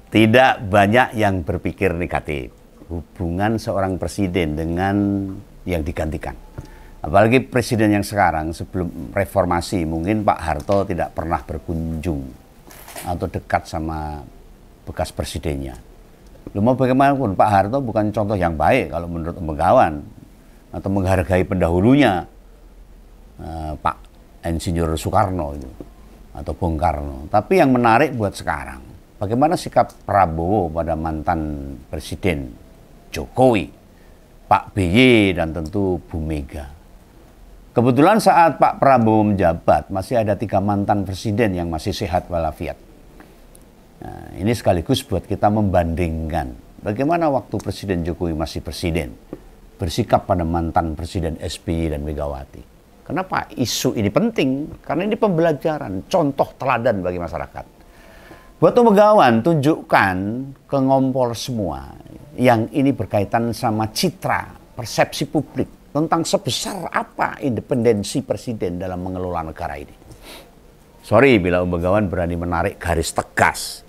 Tidak banyak yang berpikir negatif hubungan seorang presiden dengan yang digantikan. Apalagi presiden yang sekarang, sebelum reformasi mungkin Pak Harto tidak pernah berkunjung atau dekat sama bekas presidennya. Mau bagaimanapun Pak Harto bukan contoh yang baik kalau menurut Begawan atau menghargai pendahulunya Pak Insinyur Soekarno itu, atau Bung Karno. Tapi yang menarik buat sekarang, bagaimana sikap Prabowo pada mantan Presiden Jokowi, Pak BY, dan tentu Bu Mega. Kebetulan saat Pak Prabowo menjabat, masih ada 3 mantan presiden yang masih sehat walafiat. Nah, ini sekaligus buat kita membandingkan bagaimana waktu Presiden Jokowi masih presiden, bersikap pada mantan Presiden SBY dan Megawati. Kenapa isu ini penting? Karena ini pembelajaran, contoh teladan bagi masyarakat. Buat Begawan, tunjukkan ke ngompol semua yang ini berkaitan sama citra, persepsi publik tentang sebesar apa independensi presiden dalam mengelola negara ini. Sorry bila Begawan berani menarik garis tegas.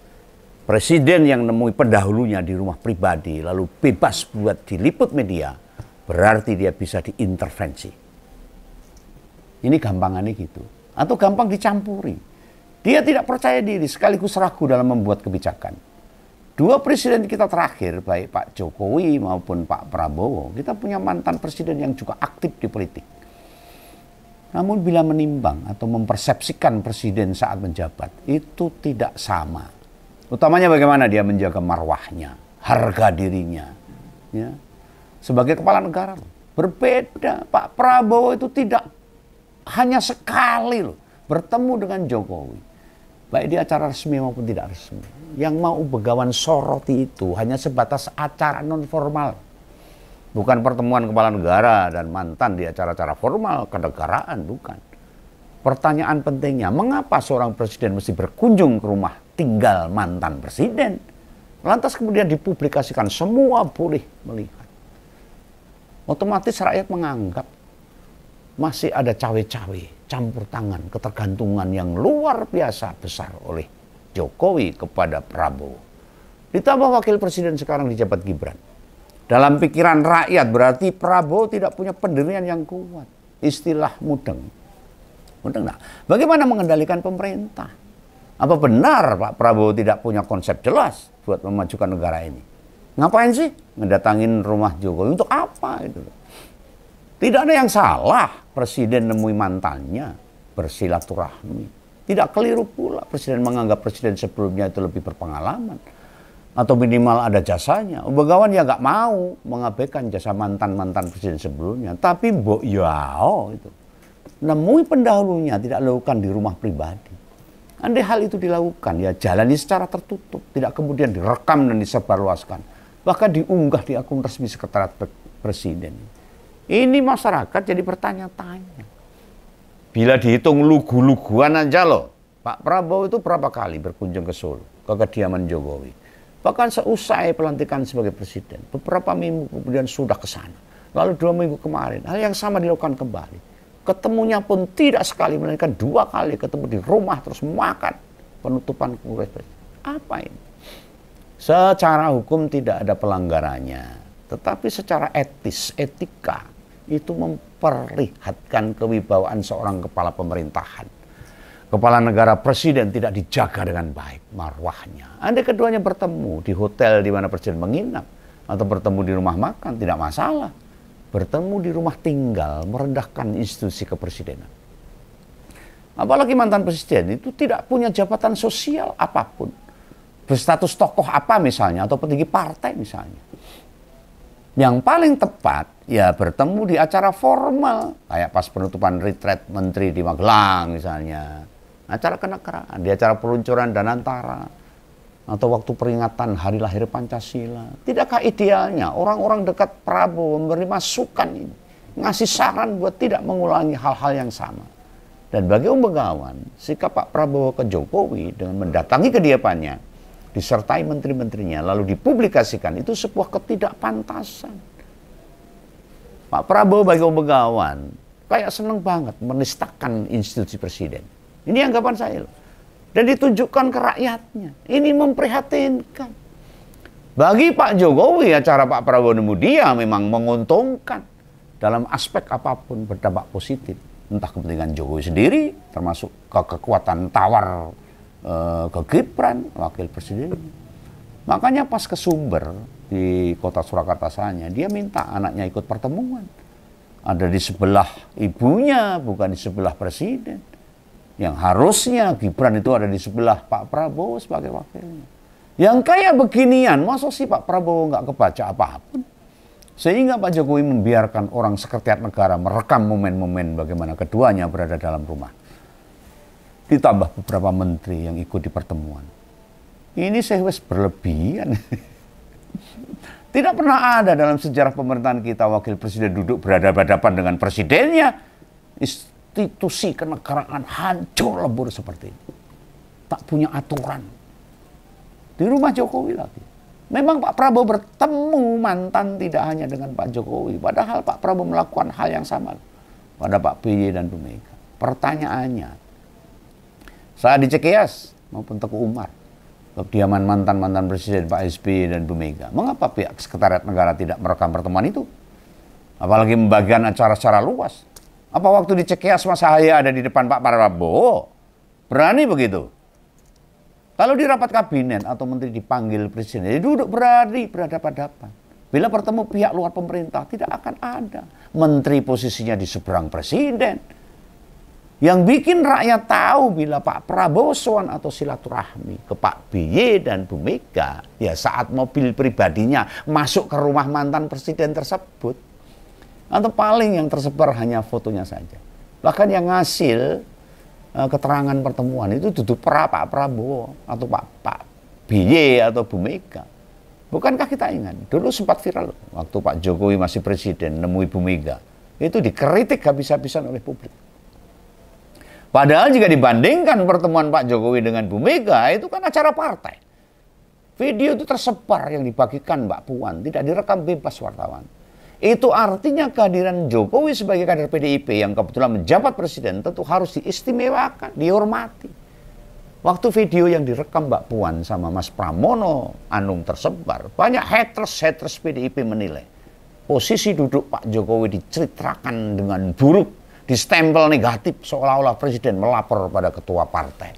Presiden yang nemui pendahulunya di rumah pribadi lalu bebas buat diliput media, berarti dia bisa diintervensi. Ini gampangannya gitu. Atau gampang dicampuri. Dia tidak percaya diri, sekaligus ragu dalam membuat kebijakan. 2 presiden kita terakhir, baik Pak Jokowi maupun Pak Prabowo, kita punya mantan presiden yang juga aktif di politik. Namun bila menimbang atau mempersepsikan presiden saat menjabat, itu tidak sama. Utamanya bagaimana dia menjaga marwahnya, harga dirinya. Ya. Sebagai kepala negara, berbeda. Pak Prabowo itu tidak hanya sekali loh bertemu dengan Jokowi. Baik di acara resmi maupun tidak resmi. Yang mau Begawan soroti itu hanya sebatas acara non-formal. Bukan pertemuan kepala negara dan mantan di acara-acara formal kenegaraan, bukan. Pertanyaan pentingnya, mengapa seorang presiden mesti berkunjung ke rumah tinggal mantan presiden? Lantas kemudian dipublikasikan, semua boleh melihat. Otomatis rakyat menganggap masih ada cawe-cawe, campur tangan, ketergantungan yang luar biasa besar oleh Jokowi kepada Prabowo. Ditambah wakil presiden sekarang dijabat Gibran. Dalam pikiran rakyat berarti Prabowo tidak punya pendirian yang kuat. Istilah mudeng. Mudeng nah. Bagaimana mengendalikan pemerintah? Apa benar Pak Prabowo tidak punya konsep jelas buat memajukan negara ini? Ngapain sih mendatangin rumah Jokowi? Untuk apa itu? Tidak ada yang salah presiden nemui mantannya, bersilaturahmi. Tidak keliru pula presiden menganggap presiden sebelumnya itu lebih berpengalaman. Atau minimal ada jasanya. Begawan ya nggak mau mengabaikan jasa mantan-mantan presiden sebelumnya. Tapi mbok yao itu. Nemui pendahulunya tidak lakukan di rumah pribadi. Andai hal itu dilakukan ya jalani secara tertutup. Tidak kemudian direkam dan disebarluaskan. Bahkan diunggah di akun resmi sekretariat presiden. Ini masyarakat jadi bertanya-tanya. Bila dihitung lugu-luguan aja loh. Pak Prabowo itu berapa kali berkunjung ke Solo, ke kediaman Jokowi. Bahkan seusai pelantikan sebagai presiden. Beberapa minggu kemudian sudah ke sana. Lalu 2 minggu kemarin, hal yang sama dilakukan kembali. Ketemunya pun tidak sekali, melainkan 2 kali ketemu di rumah terus makan. Penutupan kongres presiden. Apa ini? Secara hukum tidak ada pelanggarannya. Tetapi secara etis, etika, itu memperlihatkan kewibawaan seorang kepala pemerintahan. Kepala negara presiden tidak dijaga dengan baik marwahnya. Andai keduanya bertemu di hotel di mana presiden menginap atau bertemu di rumah makan, tidak masalah. Bertemu di rumah tinggal, merendahkan institusi kepresidenan. Apalagi mantan presiden itu tidak punya jabatan sosial apapun. Berstatus tokoh apa misalnya, atau petinggi partai misalnya. Yang paling tepat ya bertemu di acara formal, kayak pas penutupan retreat menteri di Magelang misalnya, acara kenegaraan, di acara peluncuran Danantara, atau waktu peringatan hari lahir Pancasila. Tidakkah idealnya orang-orang dekat Prabowo memberi masukan ini, ngasih saran buat tidak mengulangi hal-hal yang sama. Dan bagi Begawan, sikap Pak Prabowo ke Jokowi dengan mendatangi kediamannya, disertai menteri-menterinya, lalu dipublikasikan, itu sebuah ketidakpantasan. Pak Prabowo bagi Begawan kayak seneng banget menistakan institusi presiden. Ini anggapan saya loh. Dan ditunjukkan ke rakyatnya. Ini memprihatinkan. Bagi Pak Jokowi, acara Pak Prabowo nemu dia memang menguntungkan. Dalam aspek apapun berdampak positif. Entah kepentingan Jokowi sendiri, termasuk kekuatan tawar ke Gibran, wakil presiden. Makanya pas ke Sumber, di kota Surakarta sana, dia minta anaknya ikut pertemuan. Ada di sebelah ibunya, bukan di sebelah presiden. Yang harusnya Gibran itu ada di sebelah Pak Prabowo sebagai wakilnya. Yang kayak beginian, masa sih Pak Prabowo nggak kebaca apapun? Sehingga Pak Jokowi membiarkan orang sekretariat negara merekam momen-momen bagaimana keduanya berada dalam rumah. Ditambah beberapa menteri yang ikut di pertemuan. Ini sewes berlebihan. Tidak pernah ada dalam sejarah pemerintahan kita wakil presiden duduk berhadapan-hadapan dengan presidennya. Institusi kenegaraan hancur lebur seperti itu. Tak punya aturan. Di rumah Jokowi lagi. Memang Pak Prabowo bertemu mantan tidak hanya dengan Pak Jokowi. Padahal Pak Prabowo melakukan hal yang sama pada Pak BY dan Bu Mega. Pertanyaannya, saat di Cikeas maupun Teguh Umar, kediaman mantan-mantan presiden Pak SBY dan Bu Mega, mengapa pihak sekretariat negara tidak merekam pertemuan itu? Apalagi membagikan acara secara luas. Apa waktu di Cikeas Mas Ahaye ada di depan Pak Prabowo? Berani begitu? Kalau di rapat kabinet atau menteri dipanggil presiden, ya duduk berhadapan-hadapan. Bila bertemu pihak luar pemerintah, tidak akan ada. Menteri posisinya di seberang presiden. Yang bikin rakyat tahu bila Pak Prabowo sowan atau silaturahmi ke Pak BY dan Bu Mega, ya saat mobil pribadinya masuk ke rumah mantan presiden tersebut. Atau paling yang tersebar hanya fotonya saja. Bahkan yang hasil keterangan pertemuan itu duduk Pak Prabowo atau Pak BY atau Bu Mega. Bukankah kita ingat, dulu sempat viral waktu Pak Jokowi masih presiden nemui Bu Mega. Itu dikritik habis-habisan oleh publik. Padahal jika dibandingkan pertemuan Pak Jokowi dengan Bu Mega, itu kan acara partai. Video itu tersebar yang dibagikan Mbak Puan, tidak direkam bebas wartawan. Itu artinya kehadiran Jokowi sebagai kader PDIP yang kebetulan menjabat presiden tentu harus diistimewakan, dihormati. Waktu video yang direkam Mbak Puan sama Mas Pramono Anung tersebar, banyak haters PDIP menilai posisi duduk Pak Jokowi diceritakan dengan buruk, distempel negatif seolah-olah presiden melapor pada ketua partai.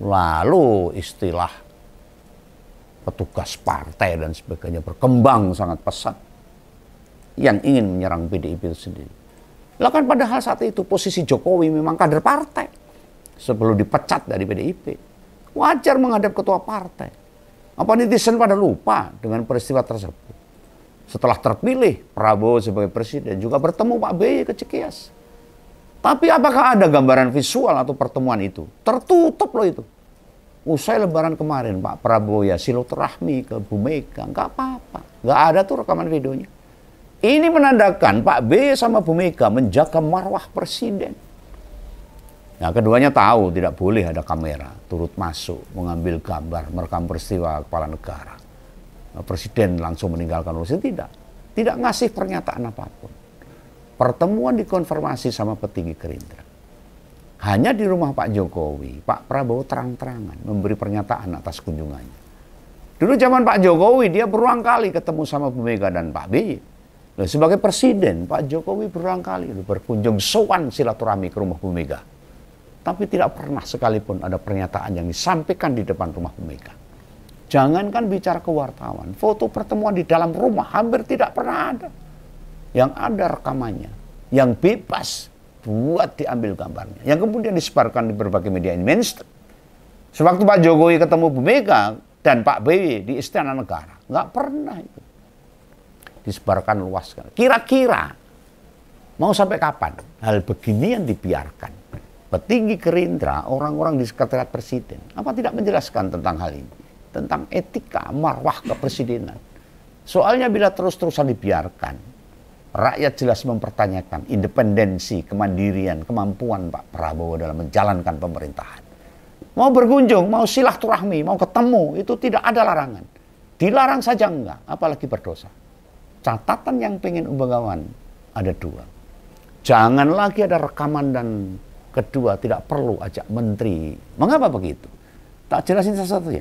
Lalu istilah petugas partai dan sebagainya berkembang sangat pesat yang ingin menyerang PDIP itu sendiri. Lah kan padahal saat itu posisi Jokowi memang kader partai sebelum dipecat dari PDIP. Wajar menghadap ketua partai. Apa netizen pada lupa dengan peristiwa tersebut? Setelah terpilih Prabowo sebagai presiden juga bertemu Pak BY ke Cikeas. Tapi apakah ada gambaran visual atau pertemuan itu? Tertutup loh itu. Usai lebaran kemarin Pak Prabowo ya silaturahmi ke Bu Mega, nggak apa-apa. Nggak ada tuh rekaman videonya. Ini menandakan Pak BY sama Bu Mega menjaga marwah presiden. Nah, keduanya tahu tidak boleh ada kamera turut masuk, mengambil gambar, merekam peristiwa kepala negara. Presiden langsung meninggalkan ruang, tidak ngasih pernyataan apapun. Pertemuan dikonfirmasi sama petinggi Gerindra. Hanya di rumah Pak Jokowi, Pak Prabowo terang-terangan memberi pernyataan atas kunjungannya. Dulu zaman Pak Jokowi dia berulang kali ketemu sama Bu Mega dan Pak BY. Sebagai presiden, Pak Jokowi berulang kali berkunjung sowan silaturahmi ke rumah Bu Mega. Tapi tidak pernah sekalipun ada pernyataan yang disampaikan di depan rumah Bu Mega. Jangankan bicara ke wartawan, foto pertemuan di dalam rumah hampir tidak pernah ada. Yang ada rekamannya, yang bebas buat diambil gambarnya. Yang kemudian disebarkan di berbagai media mainstream. Sewaktu Pak Jokowi ketemu Bu Mega dan Pak BY di Istana Negara, nggak pernah itu. disebarkan luas. Kira-kira mau sampai kapan hal beginian dibiarkan? Petinggi Gerindra, orang-orang di sekretariat presiden, apa tidak menjelaskan tentang hal ini? Tentang etika, marwah kepresidenan. Soalnya bila terus-terusan dibiarkan, rakyat jelas mempertanyakan independensi, kemandirian, kemampuan Pak Prabowo dalam menjalankan pemerintahan. Mau berkunjung, mau silaturahmi, mau ketemu, itu tidak ada larangan. Dilarang saja enggak, apalagi berdosa. Catatan yang pengen Umbagawan ada dua. Jangan lagi ada rekaman, dan kedua tidak perlu ajak menteri. Mengapa begitu? Tak jelasin sesuatu ya.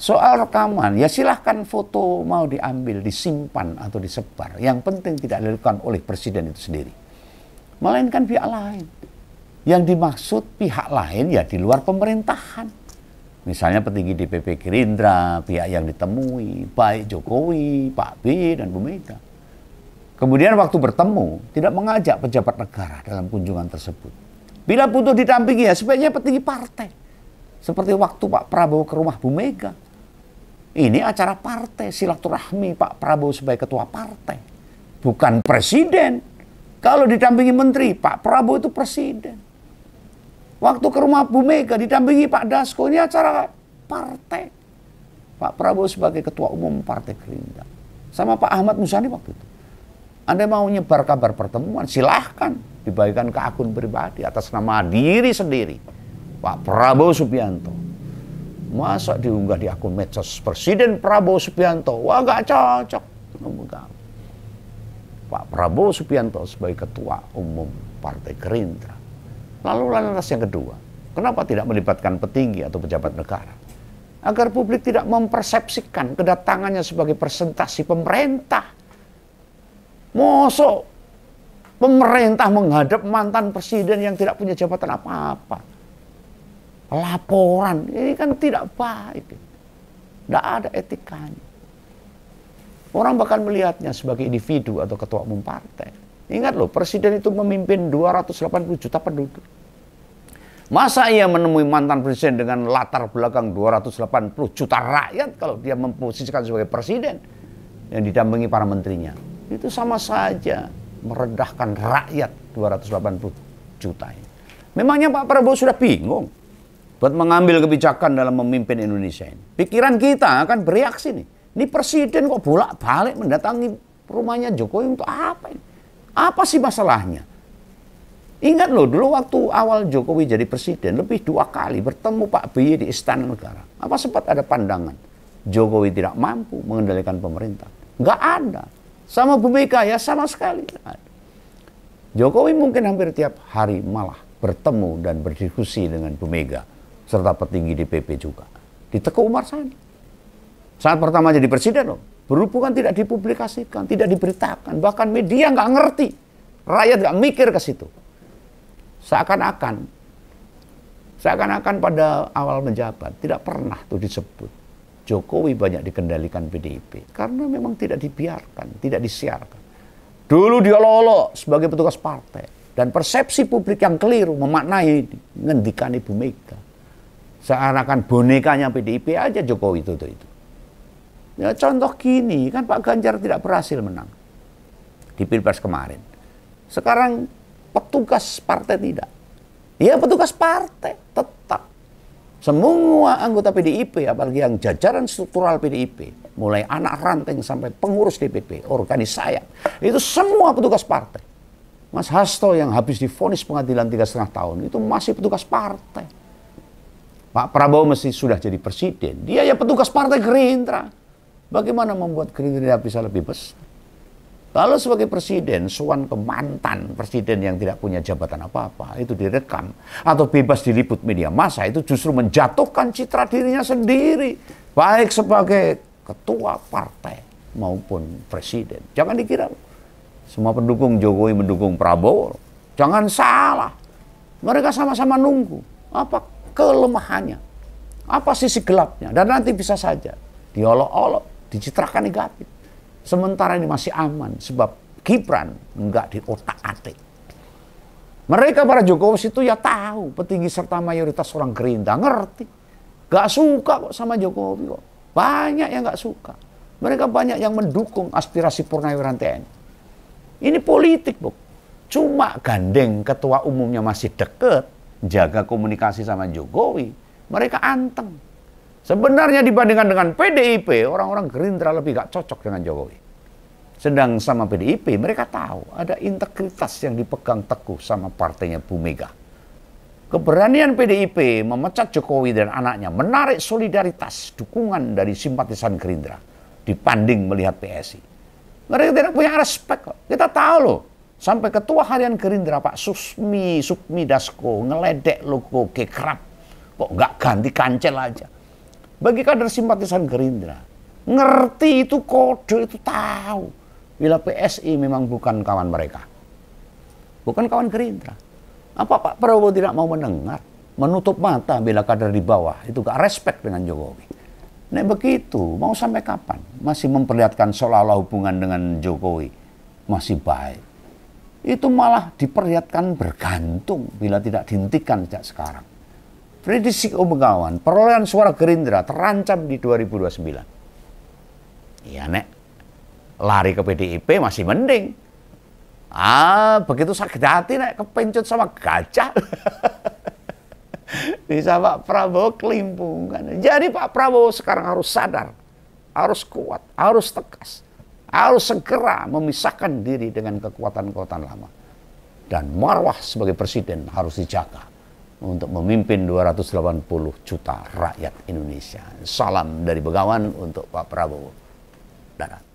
Soal rekaman, ya silahkan foto mau diambil, disimpan atau disebar. Yang penting tidak dilakukan oleh presiden itu sendiri. Melainkan pihak lain. Yang dimaksud pihak lain ya di luar pemerintahan. Misalnya petinggi DPP Gerindra, pihak yang ditemui, baik Jokowi, Pak B, dan Bu Mega. Kemudian waktu bertemu, tidak mengajak pejabat negara dalam kunjungan tersebut. Bila butuh didampingi ya sebaiknya petinggi partai. Seperti waktu Pak Prabowo ke rumah Bu Mega. Ini acara partai, silaturahmi Pak Prabowo sebagai ketua partai. Bukan presiden. Kalau didampingi menteri, Pak Prabowo itu presiden. Waktu ke rumah Bu Mega didampingi Pak Dasko, ini acara partai. Pak Prabowo sebagai ketua umum Partai Gerindra. Sama Pak Ahmad Muzani waktu itu. Anda mau nyebar kabar pertemuan, silahkan dibagikan ke akun pribadi atas nama diri sendiri. Pak Prabowo Subianto. Masa diunggah di akun medsos Presiden Prabowo Subianto? Wah, gak cocok. Pak Prabowo Subianto sebagai ketua umum Partai Gerindra. Lalu lantas yang kedua, kenapa tidak melibatkan petinggi atau pejabat negara? Agar publik tidak mempersepsikan kedatangannya sebagai presentasi pemerintah. Mosok pemerintah menghadap mantan presiden yang tidak punya jabatan apa-apa. Laporan, ini kan tidak baik. Tidak ada etikanya. Orang bahkan melihatnya sebagai individu atau ketua umum partai. Ingat loh, presiden itu memimpin 280 juta penduduk. Masa ia menemui mantan presiden dengan latar belakang 280 juta rakyat kalau dia memposisikan sebagai presiden yang didampingi para menterinya? Itu sama saja merendahkan rakyat 280 juta ini. Memangnya Pak Prabowo sudah bingung buat mengambil kebijakan dalam memimpin Indonesia ini? Pikiran kita akan bereaksi nih. Ini presiden kok bolak-balik mendatangi rumahnya Jokowi untuk apa ini? Apa sih masalahnya? Ingat loh, dulu waktu awal Jokowi jadi presiden, lebih 2 kali bertemu Pak BY di Istana Negara. Apa sempat ada pandangan Jokowi tidak mampu mengendalikan pemerintah? Nggak ada. Sama Bu Mega ya sama sekali nggak ada. Jokowi mungkin hampir tiap hari malah bertemu dan berdiskusi dengan Bu Mega serta petinggi DPP juga di Teguh Umar sana. Saat pertama jadi presiden loh, berhubungan tidak dipublikasikan, tidak diberitakan, bahkan media nggak ngerti, rakyat nggak mikir ke situ. Seakan-akan pada awal menjabat tidak pernah tuh disebut Jokowi banyak dikendalikan PDIP karena memang tidak dibiarkan, tidak disiarkan. Dulu dia lolo sebagai petugas partai dan persepsi publik yang keliru memaknai ngendikan Ibu Mega. Seakan-akan bonekanya PDIP aja Jokowi itu. Ya contoh gini, kan Pak Ganjar tidak berhasil menang di Pilpres kemarin. Sekarang petugas partai tidak. Ya petugas partai tetap. Semua anggota PDIP, apalagi yang jajaran struktural PDIP, mulai anak ranting sampai pengurus DPP, organis sayap, itu semua petugas partai. Mas Hasto yang habis divonis pengadilan 3,5 tahun, itu masih petugas partai. Pak Prabowo mesti sudah jadi presiden, dia ya petugas partai Gerindra. Bagaimana membuat Gerindra bisa lebih besar? Kalau sebagai presiden, sowan ke mantan presiden yang tidak punya jabatan apa-apa, itu direkam, atau bebas diliput media massa, itu justru menjatuhkan citra dirinya sendiri, baik sebagai ketua partai maupun presiden. Jangan dikira semua pendukung Jokowi mendukung Prabowo. Jangan salah. Mereka sama-sama nunggu. Apa kelemahannya? Apa sisi gelapnya? Dan nanti bisa saja diolok-olok, dicitrakan negatif. Sementara ini masih aman sebab Gibran enggak di otak-atik. Mereka para Jokowi itu ya tahu petinggi serta mayoritas orang Gerindra ngerti. Gak suka kok sama Jokowi kok. Banyak yang gak suka. Mereka banyak yang mendukung aspirasi Purnawiran TNI. Ini politik, Bu. Cuma gandeng ketua umumnya masih deket, jaga komunikasi sama Jokowi, mereka anteng. Sebenarnya dibandingkan dengan PDIP, orang-orang Gerindra lebih gak cocok dengan Jokowi. Sedang sama PDIP, mereka tahu ada integritas yang dipegang teguh sama partainya Bu Mega. Keberanian PDIP memecat Jokowi dan anaknya menarik solidaritas, dukungan dari simpatisan Gerindra dibanding melihat PSI. Mereka tidak punya respek kok. Kita tahu loh, sampai ketua harian Gerindra Pak Sukmi Dasko ngeledek logo Kekrab. Kok nggak ganti kancel aja. Bagi kader simpatisan Gerindra, ngerti itu kode, itu tahu. Bila PSI memang bukan kawan mereka. Bukan kawan Gerindra. Apa Pak Prabowo tidak mau mendengar? Menutup mata bila kader di bawah itu gak respect dengan Jokowi. Nek begitu, mau sampai kapan? Masih memperlihatkan seolah-olah hubungan dengan Jokowi masih baik. Itu malah diperlihatkan bergantung bila tidak dihentikan sejak sekarang. Prediksi Om Begawan, perolehan suara Gerindra terancam di 2029. Iya Nek, lari ke PDIP masih mending. Begitu sakit hati Nek, kepencut sama gajah. Bisa Pak Prabowo kelimpungan. Jadi Pak Prabowo sekarang harus sadar, harus kuat, harus tegas, harus segera memisahkan diri dengan kekuatan-kekuatan lama. Dan marwah sebagai presiden harus dijaga untuk memimpin 280 juta rakyat Indonesia. Salam dari Begawan untuk Pak Prabowo. Darat.